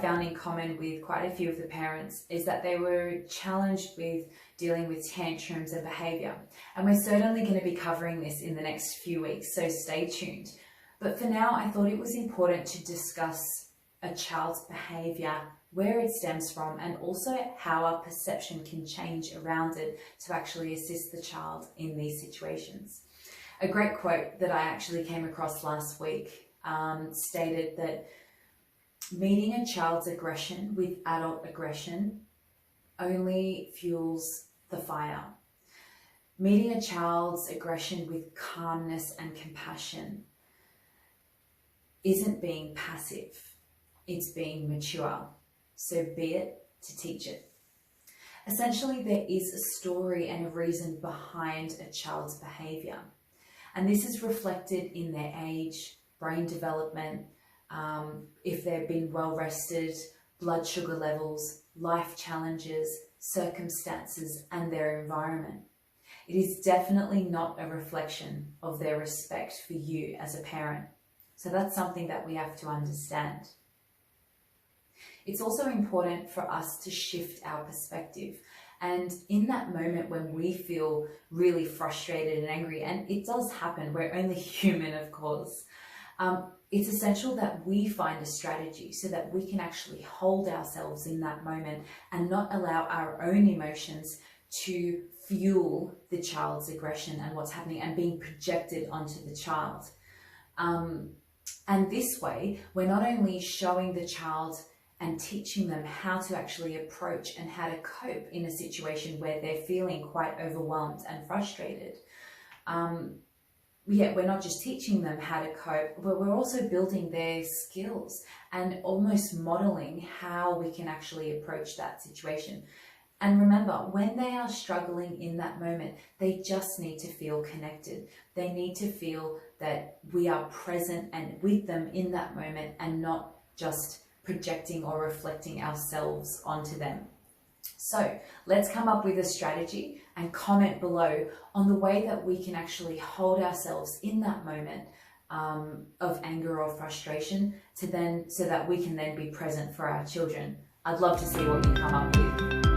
found in common with quite a few of the parents is that they were challenged with dealing with tantrums and behaviour. And we're certainly going to be covering this in the next few weeks, so stay tuned. But for now, I thought it was important to discuss a child's behaviour, where it stems from, and also how our perception can change around it to actually assist the child in these situations. A great quote that I actually came across last week stated that meeting a child's aggression with adult aggression only fuels the fire. Meeting a child's aggression with calmness and compassion isn't being passive, it's being mature. So be it to teach it. Essentially, there is a story and a reason behind a child's behaviour. And this is reflected in their age, brain development, if they've been well rested, blood sugar levels, life challenges, circumstances, and their environment. It is definitely not a reflection of their respect for you as a parent. So that's something that we have to understand. It's also important for us to shift our perspective. And in that moment when we feel really frustrated and angry, and it does happen, we're only human, of course, it's essential that we find a strategy so that we can actually hold ourselves in that moment and not allow our own emotions to fuel the child's aggression and what's happening and being projected onto the child. And this way, we're not only showing the child and teaching them how to actually approach and how to cope in a situation where they're feeling quite overwhelmed and frustrated. We're not just teaching them how to cope, but we're also building their skills and almost modeling how we can actually approach that situation. And remember, when they are struggling in that moment, they just need to feel connected. They need to feel that we are present and with them in that moment and not just projecting or reflecting ourselves onto them. So let's come up with a strategy and comment below on the way that we can actually hold ourselves in that moment of anger or frustration so that we can then be present for our children. I'd love to see what you come up with.